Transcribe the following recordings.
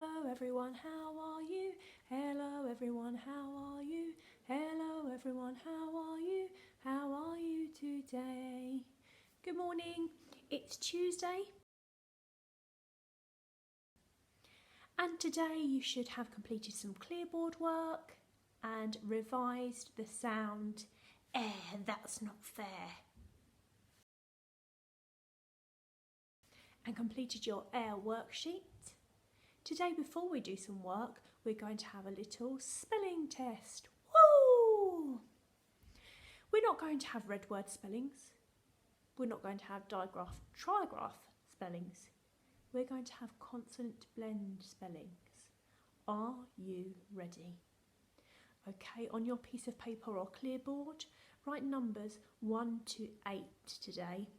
Hello everyone, how are you? Hello everyone, how are you? Hello everyone, how are you? How are you today? Good morning, it's Tuesday. And today you should have completed some clearboard work and revised the sound, that's not fair. And completed your worksheet. Today, before we do some work, we're going to have a little spelling test. Woo! We're not going to have red word spellings. We're not going to have digraph, trigraph spellings. We're going to have consonant blend spellings. Are you ready? Okay, on your piece of paper or clearboard, write numbers 1 to 8 today.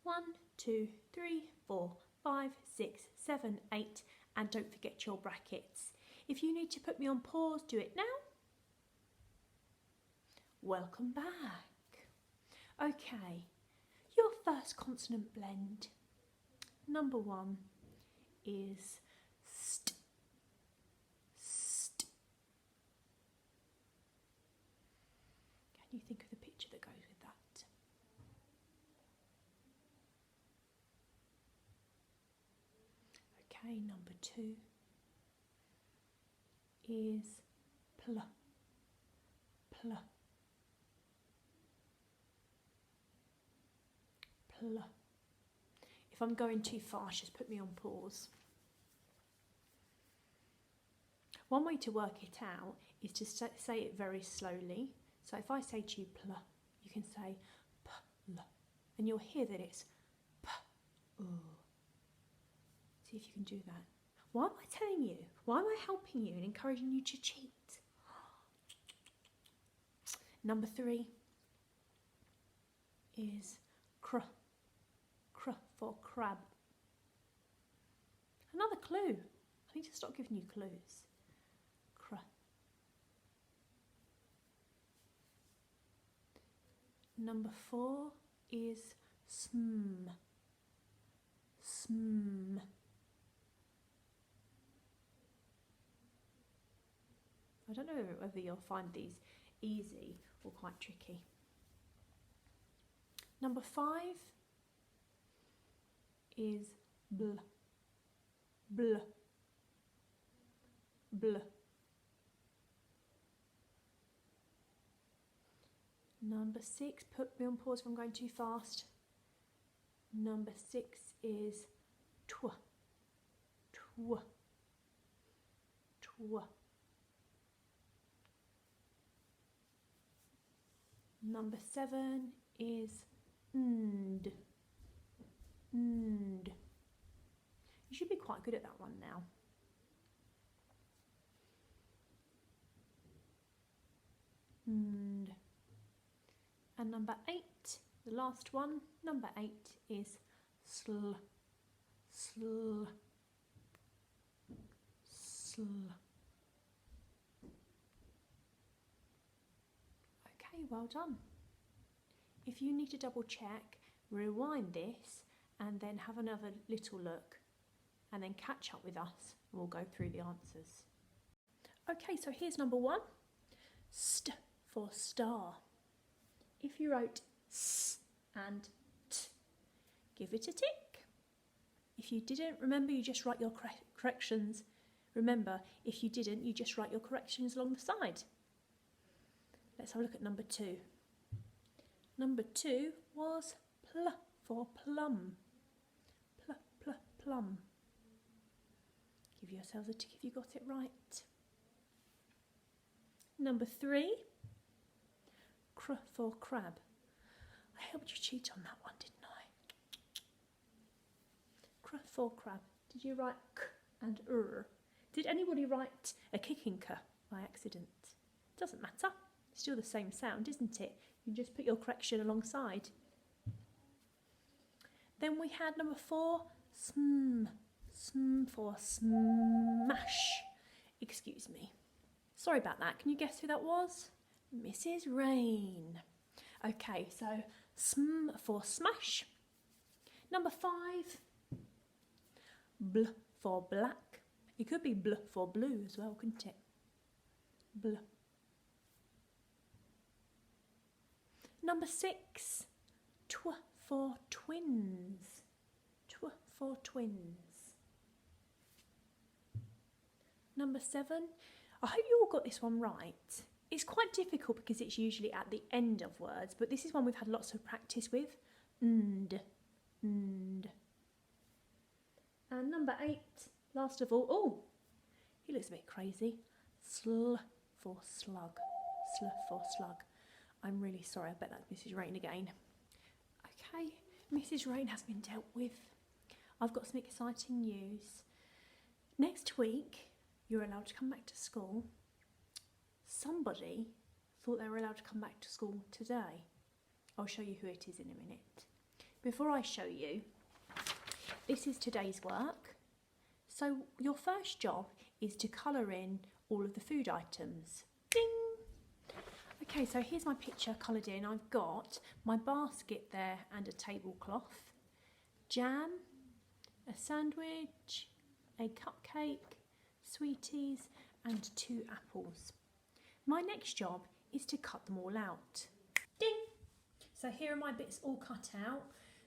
1, 2, 3, 4, 5, 6, 7, 8. And don't forget your brackets. If you need to put me on pause, do it now. Welcome back. Okay, your first consonant blend. Number 1 is st. St. Can you think of the picture that goes with that? Okay, number 2 is pl. Pl. Pl. If I'm going too fast, just put me on pause. One way to work it out is to say it very slowly. So if I say to you pl, you can say pl, and you'll hear that it's p. See if you can do that. Why am I telling you? Why am I helping you and encouraging you to cheat? Number 3 is cr. Cr for crab. Another clue. I need to stop giving you clues. Cr. Number 4 is sm. Sm. I don't know whether you'll find these easy or quite tricky. Number 5 is bl. Bl. Bl. Number 6, put me on pause if I'm going too fast. Number 6 is tw. Tw. Tw. Number 7 is nd. Nd. You should be quite good at that one now. Nd. And number 8, the last one, number 8 is sl. Sl. Sl. Okay, well done. If you need to double check, rewind this and then have another little look and then catch up with us and we'll go through the answers. Okay, so here's number 1. St for star. If you wrote s and t, give it a tick. If you didn't, remember you just write your corrections. Remember, if you didn't, you just write your corrections along the side. Let's have a look at number 2. Number 2 was pl for plum. Pl, pl, plum. Give yourselves a tick if you got it right. Number 3, cr for crab. I helped you cheat on that one, didn't I? Cr for crab. Did you write k and Did anybody write a kicking k by accident? Doesn't matter. Still the same sound, isn't it? You just put your correction alongside. Then we had number 4, sm. Sm for smash. Excuse me. Sorry about that. Can you guess who that was? Mrs. Rain. Okay, so sm for smash. Number 5, bl for black. It could be bl for blue as well, couldn't it? Bl. Number 6, tw for twins. Tw for twins. Number 7, I hope you all got this one right. It's quite difficult because it's usually at the end of words, but this is one we've had lots of practice with. And. And number 8, last of all, oh, he looks a bit crazy. Sl for slug. Sl for slug. I'm really sorry, I bet that's Mrs. Rain again. Okay, Mrs. Rain has been dealt with. I've got some exciting news. Next week, you're allowed to come back to school. Somebody thought they were allowed to come back to school today. I'll show you who it is in a minute. Before I show you, this is today's work. So your first job is to colour in all of the food items. Ding! Okay, so here's my picture coloured in. I've got my basket there and a tablecloth, jam, a sandwich, a cupcake, sweeties and 2 apples. My next job is to cut them all out. Ding! So here are my bits all cut out.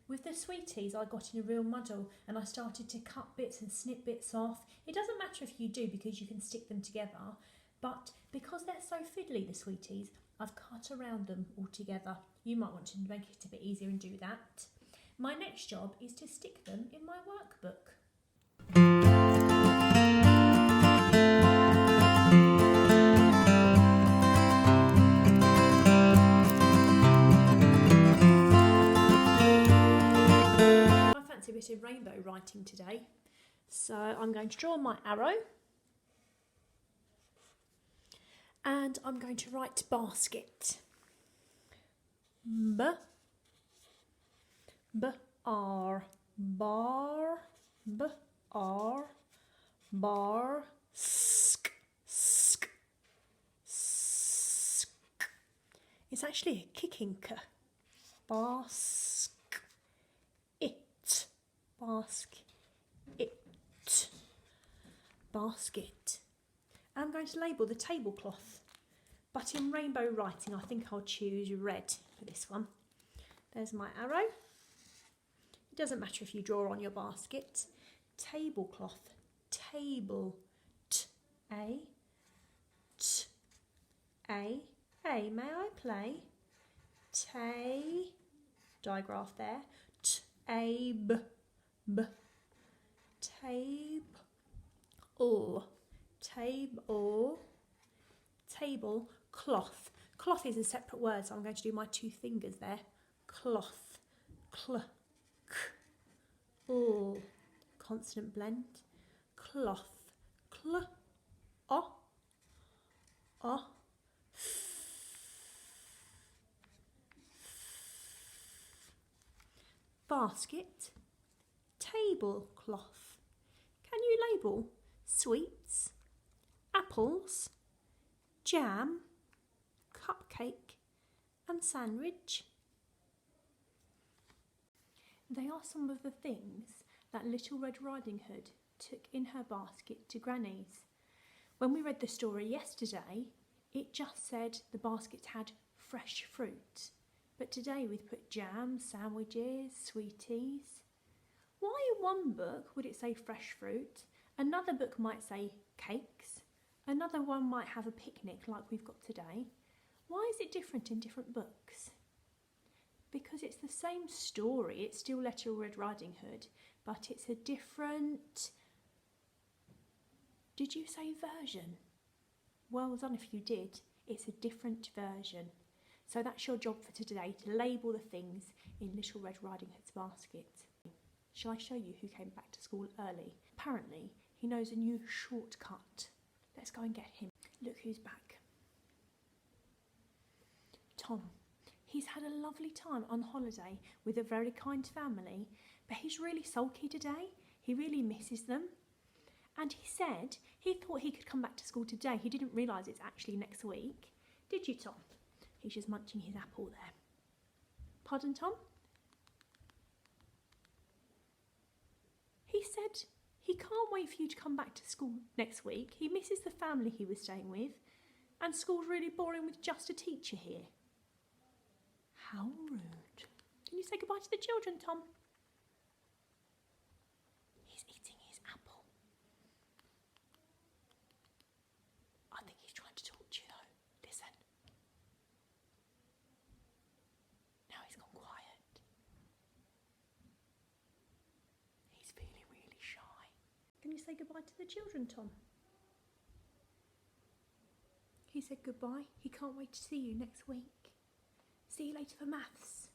With the sweeties, I got in a real muddle and I started to cut bits and snip bits off. It doesn't matter if you do because you can stick them together, but because they're so fiddly, the sweeties, I've cut around them all together. You might want to make it a bit easier and do that. My next job is to stick them in my workbook. A bit of rainbow writing today, so I'm going to draw my arrow and I'm going to write basket. B R bar B R bar sk sk sk. It's actually a kicking k. Bask it. Basket. Basket. I'm going to label the tablecloth, but in rainbow writing I think I'll choose red for this one. There's my arrow. It doesn't matter if you draw on your basket. Tablecloth. Table. T-A. T-A. A. May I play? Digraph there. Tabe. B. Tabe. Or. Table. Table. Cloth. Cloth is a separate word, so I'm going to do my 2 fingers there. Cloth. Cl. K. All. Consonant blend. Cloth. Cl. O. O. Basket. Tablecloth. Can you label sweets, apples, jam, cupcake and sandwich? They are some of the things that Little Red Riding Hood took in her basket to Granny's. When we read the story yesterday, it just said the basket had fresh fruit, but today we've put jam, sandwiches, sweeties. Why in one book would it say fresh fruit? Another book might say cakes. Another one might have a picnic like we've got today. Why is it different in different books? Because it's the same story. It's still Little Red Riding Hood, but it's a different... Did you say version? Well done if you did. It's a different version. So that's your job for today, to label the things in Little Red Riding Hood's basket. Shall I show you who came back to school early? Apparently, he knows a new shortcut. Let's go and get him. Look who's back. Tom. He's had a lovely time on holiday with a very kind family, but he's really sulky today. He really misses them. And he said he thought he could come back to school today. He didn't realise it's actually next week. Did you, Tom? He's just munching his apple there. Pardon, Tom? He said He can't wait for you to come back to school next week. He misses the family he was staying with, and school's really boring with just a teacher here. How rude. Can you say goodbye to the children, Tom? He's eating his apple. I think he's trying to talk to you though. Listen. Now he's gone quiet. He's feeling really shy. Can you say goodbye to the children, Tom? He said goodbye. He can't wait to see you next week. See you later for maths.